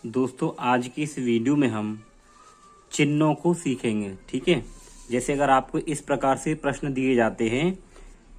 दोस्तों आज की इस वीडियो में हम चिन्हों को सीखेंगे। ठीक है, जैसे अगर आपको इस प्रकार से प्रश्न दिए जाते हैं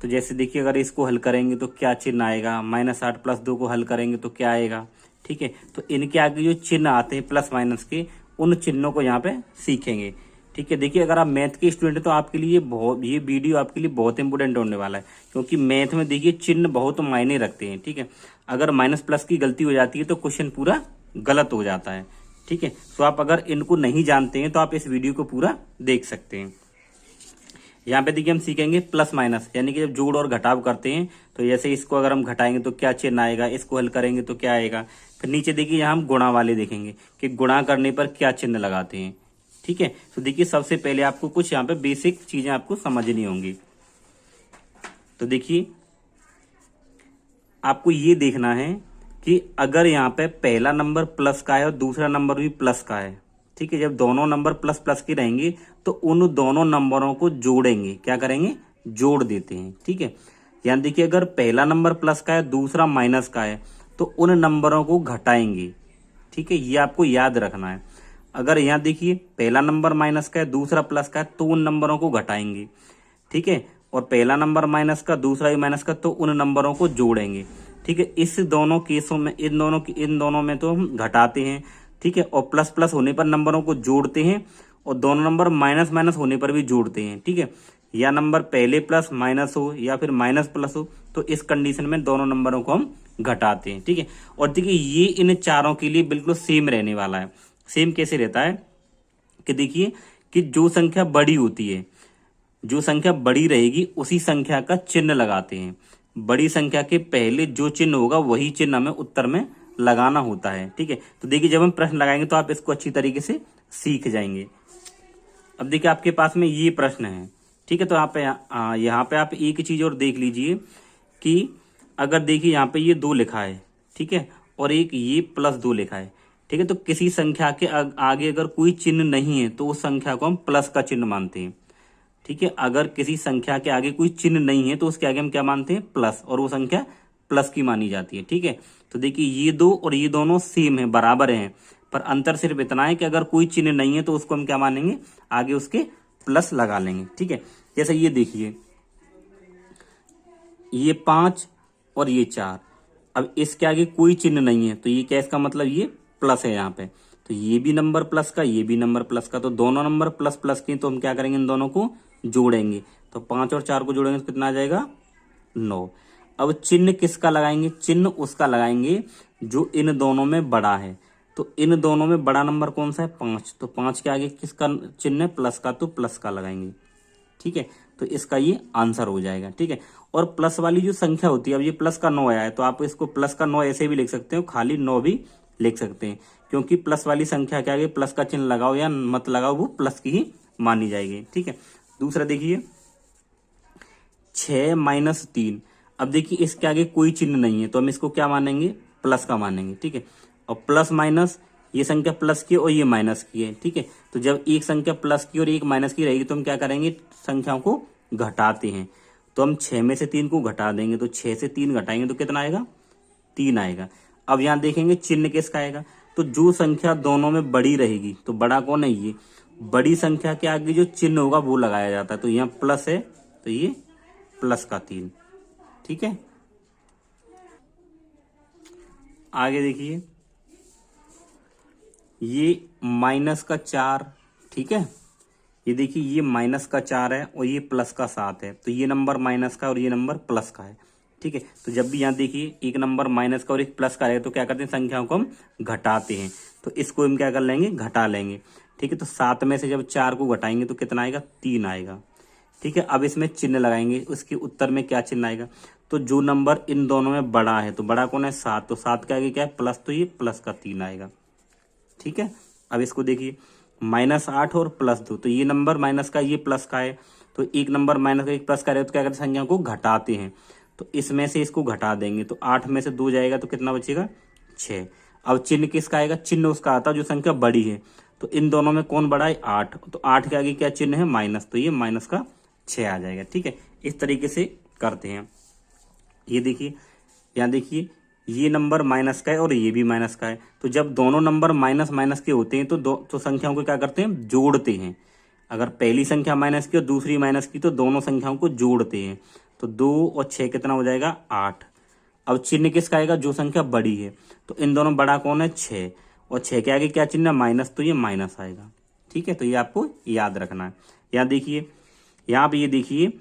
तो जैसे देखिए अगर इसको हल करेंगे तो क्या चिन्ह आएगा, -8 + 2 को हल करेंगे तो क्या आएगा। ठीक है, तो इनके आगे जो चिन्ह आते हैं प्लस माइनस के, उन चिन्हों को यहाँ पे सीखेंगे। ठीक है, देखिए अगर आप मैथ के स्टूडेंट हैं तो आपके लिए ये वीडियो आपके लिए बहुत इंपॉर्टेंट होने वाला है, क्योंकि मैथ में देखिए चिन्ह बहुत मायने रखते हैं। ठीक है, अगर माइनस प्लस की गलती हो जाती है तो क्वेश्चन पूरा गलत हो जाता है। ठीक है, तो आप अगर इनको नहीं जानते हैं तो आप इस वीडियो को पूरा देख सकते हैं। यहाँ पे देखिए हम सीखेंगे प्लस माइनस, यानी कि जब जोड़ और घटाव करते हैं तो जैसे इसको अगर हम घटाएंगे तो क्या चिन्ह आएगा, इसको हल करेंगे तो क्या आएगा। फिर नीचे देखिए यहाँ हम गुणा वाले देखेंगे कि गुणा करने पर क्या चिन्ह लगाते हैं। ठीक है, तो देखिए सबसे पहले आपको कुछ यहाँ पे बेसिक चीजें आपको समझनी होंगी। तो देखिए आपको ये देखना है कि अगर यहाँ पे पहला नंबर प्लस का है और दूसरा नंबर भी प्लस का है, ठीक है, जब दोनों नंबर प्लस प्लस के रहेंगे तो उन दोनों नंबरों को जोड़ेंगे। क्या करेंगे, जोड़ देते हैं। ठीक है, यहाँ देखिए अगर पहला नंबर प्लस का है दूसरा माइनस का है तो उन नंबरों को घटाएंगे। ठीक है, ये आपको याद रखना है। अगर यहाँ देखिए पहला नंबर माइनस का है दूसरा प्लस का है तो उन नंबरों को घटाएंगे। ठीक है, और पहला नंबर माइनस का दूसरा भी माइनस का तो उन नंबरों को जोड़ेंगे। ठीक है, इस दोनों केसों में इन दोनों में तो हम घटाते हैं। ठीक है, और प्लस प्लस होने पर नंबरों को जोड़ते हैं और दोनों नंबर माइनस माइनस होने पर भी जोड़ते हैं। ठीक है, या नंबर पहले प्लस माइनस हो या फिर माइनस प्लस हो तो इस कंडीशन में दोनों नंबरों को हम घटाते हैं। ठीक है, और देखिए ये इन चारों के लिए बिल्कुल सेम रहने वाला है। सेम कैसे रहता है कि देखिए कि जो संख्या बड़ी होती है, जो संख्या बड़ी रहेगी उसी संख्या का चिन्ह लगाते हैं। बड़ी संख्या के पहले जो चिन्ह होगा वही चिन्ह हमें उत्तर में लगाना होता है। ठीक है, तो देखिए जब हम प्रश्न लगाएंगे तो आप इसको अच्छी तरीके से सीख जाएंगे। अब देखिए आपके पास में ये प्रश्न है। ठीक है, तो यहाँ पे आप एक चीज और देख लीजिए कि अगर देखिए यहाँ पे ये 2 लिखा है, ठीक है, और एक ये +2 लिखा है। ठीक है, तो किसी संख्या के आगे अगर कोई चिन्ह नहीं है तो उस संख्या को हम प्लस का चिन्ह मानते हैं। ठीक है, अगर किसी संख्या के आगे कोई चिन्ह नहीं है तो उसके आगे हम क्या मानते हैं, प्लस, और वो संख्या प्लस की मानी जाती है। ठीक है, तो देखिए ये 2 और ये दोनों सेम है, बराबर हैं, पर अंतर सिर्फ इतना है कि अगर कोई चिन्ह नहीं है तो उसको हम क्या मानेंगे, आगे उसके प्लस लगा लेंगे। ठीक है, जैसे ये देखिए ये 5 और ये 4, अब इसके आगे कोई चिन्ह नहीं है तो ये क्या, इसका मतलब ये प्लस है यहाँ पे, तो ये भी नंबर प्लस का, ये भी नंबर प्लस का, तो दोनों नंबर प्लस प्लस के, तो हम क्या करेंगे, इन दोनों को जोड़ेंगे। तो 5 और 4 को जोड़ेंगे तो कितना आ जाएगा, 9। अब चिन्ह किसका लगाएंगे, चिन्ह उसका लगाएंगे जो इन दोनों में बड़ा है। तो इन दोनों में बड़ा नंबर कौन सा है, 5, तो 5 के आगे किसका चिन्ह है, प्लस का, तो प्लस का लगाएंगे। ठीक है, तो इसका ये आंसर हो जाएगा। ठीक है, और प्लस वाली जो संख्या होती है, अब ये प्लस का 9 आया है तो आप इसको प्लस का 9 ऐसे भी लिख सकते हो, खाली 9 भी लिख सकते हैं, क्योंकि प्लस वाली संख्या के आगे प्लस का चिन्ह लगाओ या मत लगाओ वो प्लस की ही मानी जाएगी। ठीक है, दूसरा देखिए 6 - 3, अब देखिए इसके आगे कोई चिन्ह नहीं है तो हम इसको क्या मानेंगे, प्लस का मानेंगे। ठीक है, और प्लस माइनस, ये संख्या प्लस की और ये माइनस की है। ठीक है, तो जब एक संख्या प्लस की और एक माइनस की रहेगी तो हम क्या करेंगे, संख्याओं को घटाते हैं। तो हम 6 में से 3 को घटा देंगे, तो 6 से 3 घटाएंगे तो कितना आएगा, 3 आएगा। अब यहाँ देखेंगे चिन्ह किसका आएगा, तो जो संख्या दोनों में बड़ी रहेगी, तो बड़ा कौन है, ये बड़ी संख्या के आगे जो चिन्ह होगा वो लगाया जाता है। तो यहाँ प्लस है तो ये प्लस का 3। ठीक है, आगे देखिए ये माइनस का 4। ठीक है, ये देखिए ये माइनस का 4 है और ये प्लस का 7 है, तो ये नंबर माइनस का और ये नंबर प्लस का है। ठीक है, तो जब भी यहाँ देखिए एक नंबर माइनस का और एक प्लस का है तो क्या करते हैं, संख्याओं को हम घटाते हैं, तो इसको हम क्या कर लेंगे, घटा लेंगे। ठीक है, तो 7 में से जब 4 को घटाएंगे तो कितना आएगा, 3 आएगा। ठीक है, अब इसमें चिन्ह लगाएंगे, उसके उत्तर में क्या चिन्ह आएगा, तो जो नंबर इन दोनों में बड़ा है, तो बड़ा कौन है, 7, तो 7 के आगे क्या है, प्लस, तो ये प्लस का 3 आएगा। ठीक है, अब इसको देखिए -8 और +2, तो ये नंबर माइनस का, ये प्लस का है, तो एक नंबर माइनस का एक प्लस का है तो क्या करते हैं, संख्या को घटाते हैं। तो इसमें से इसको घटा देंगे तो 8 में से 2 जाएगा तो कितना बचेगा, 6। अब चिन्ह किसका आएगा, चिन्ह उसका आता है जो संख्या बड़ी है, तो इन दोनों में कौन बड़ा है, 8, तो 8 के आगे क्या चिन्ह है, माइनस, तो ये माइनस का 6 आ जाएगा। ठीक है, इस तरीके से करते हैं। ये देखिए यहाँ देखिए ये नंबर माइनस का है और ये भी माइनस का है। तो जब दोनों नंबर माइनस माइनस के होते हैं तो संख्याओं को क्या करते हैं, जोड़ते हैं। अगर पहली संख्या माइनस की और दूसरी माइनस की तो दोनों संख्याओं को जोड़ते हैं। तो 2 और 6 कितना हो जाएगा, 8। अब चिन्ह किसका आएगा, जो संख्या बड़ी है। तो इन दोनों बड़ा कौन है, 6, और 6 के आगे क्या चिन्ह है, माइनस, तो ये माइनस आएगा। ठीक है, तो ये आपको याद रखना है। यहाँ देखिए, यहाँ पे ये देखिए,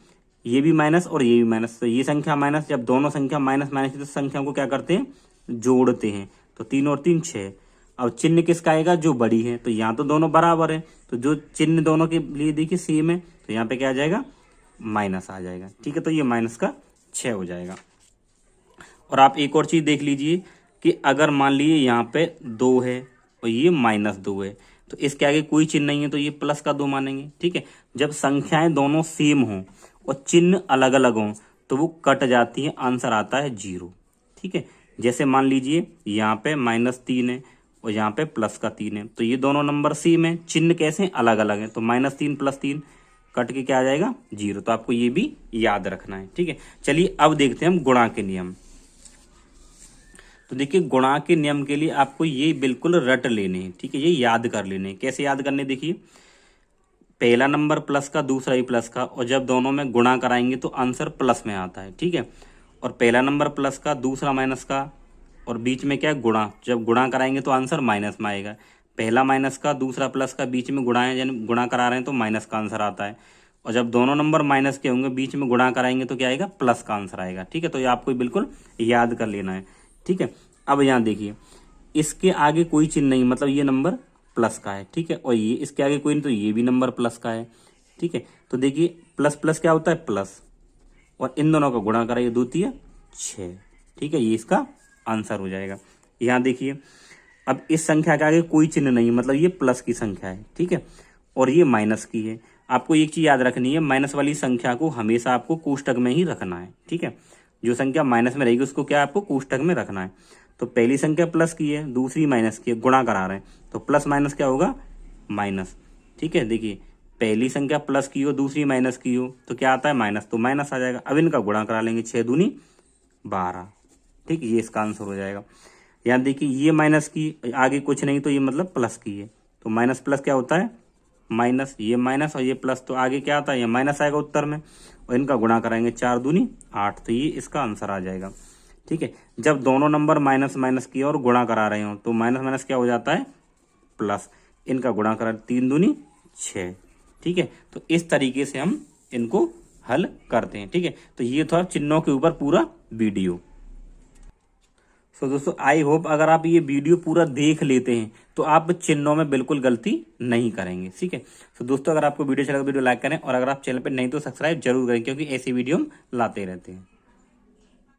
ये भी माइनस और ये भी माइनस, तो ये संख्या माइनस, जब दोनों संख्या माइनस माइनस की तो संख्या को क्या करते हैं, जोड़ते हैं। तो 3 और 3 6। अब चिन्ह किसका आएगा, जो बड़ी है। तो यहाँ तो दोनों बराबर है, तो जो चिन्ह दोनों के लिए देखिए सेम है, तो यहाँ पे क्या आ जाएगा, माइनस आ जाएगा। ठीक है, तो ये माइनस का 6 हो जाएगा। और आप एक और चीज देख लीजिए कि अगर मान लीजिए यहाँ पे 2 है और ये -2 है, तो इसके आगे कोई चिन्ह नहीं है, तो ये प्लस का 2 मानेंगे। ठीक है, जब संख्याएं दोनों सेम हों और चिन्ह अलग अलग हों तो वो कट जाती है, आंसर आता है 0। ठीक है, जैसे मान लीजिए यहाँ पे -3 है और यहाँ पे +3 है, तो ये दोनों नंबर सेम है, चिन्ह कैसे अलग अलग है, तो -3 +3 कट के क्या आ जाएगा, 0। तो आपको ये भी याद रखना है। ठीक है, चलिए अब देखते हैं हम गुणा के नियम। तो देखिए, गुणा के नियम के लिए आपको ये बिल्कुल रट लेने हैं। ठीक है, ये याद कर लेने हैं। कैसे याद करने, देखिए, पहला नंबर प्लस का, दूसरा ही प्लस का, और जब दोनों में गुणा कराएंगे तो आंसर प्लस में आता है। ठीक है, और पहला नंबर प्लस का, दूसरा माइनस का, और बीच में क्या है, गुणा, जब गुणा कराएंगे तो आंसर माइनस में आएगा। पहला माइनस का, दूसरा प्लस का, बीच में गुणा है, यानी गुणा करा रहे हैं तो माइनस का आंसर आता है। और जब दोनों नंबर माइनस के होंगे, बीच में गुणा कराएंगे तो क्या आएगा, प्लस का आंसर आएगा। ठीक है, तो ये आपको बिल्कुल याद कर लेना है। ठीक है, अब यहाँ देखिए, इसके आगे कोई चिन्ह नहीं, मतलब ये नंबर प्लस का है। ठीक है, और ये इसके आगे कोई नहीं, तो ये भी नंबर प्लस का है। ठीक है, तो देखिए, प्लस प्लस क्या होता है, प्लस, और इन दोनों का गुणा करा, ये 2 3 6। ठीक है, ये इसका आंसर हो जाएगा। यहाँ देखिए, अब इस संख्या के आगे कोई चिन्ह नहीं, मतलब ये प्लस की संख्या है। ठीक है, और ये माइनस की है। आपको एक चीज याद रखनी है, माइनस वाली संख्या को हमेशा आपको कोष्टक में ही रखना है। ठीक है, जो संख्या माइनस में रहेगी उसको क्या आपको कोष्टक में रखना है। तो पहली संख्या प्लस की है, दूसरी माइनस की है, गुणा करा रहे हैं, तो प्लस माइनस क्या होगा, माइनस। ठीक है, देखिए, पहली संख्या प्लस की हो, दूसरी माइनस की हो, तो क्या आता है, माइनस, तो माइनस आ जाएगा। अब इनका गुणा करा लेंगे, 6 दूनी 12। ठीक, ये इसका आंसर हो जाएगा। यहाँ देखिए, ये माइनस की, आगे कुछ नहीं, तो ये मतलब प्लस की है, तो माइनस प्लस क्या होता है, माइनस, ये माइनस और ये प्लस, तो आगे क्या आता है, ये माइनस आएगा उत्तर में, और इनका गुणा कराएंगे, 4 दूनी 8, तो ये इसका आंसर आ जाएगा। ठीक है, जब दोनों नंबर माइनस माइनस की और गुणा करा रहे हो तो माइनस माइनस क्या हो जाता है, प्लस, इनका गुणा करा, 3 दूनी 6। ठीक है, तो इस तरीके से हम इनको हल करते हैं। ठीक है, तो ये था चिन्हों के ऊपर पूरा वीडियो। सो दोस्तों, आई होप अगर आप ये वीडियो पूरा देख लेते हैं तो आप चिन्हों में बिल्कुल गलती नहीं करेंगे। ठीक है, तो दोस्तों, अगर आपको वीडियो अच्छा लगा तो वीडियो लाइक करें, और अगर आप चैनल पर नहीं तो सब्सक्राइब जरूर करें, क्योंकि ऐसी वीडियो हम लाते रहते हैं।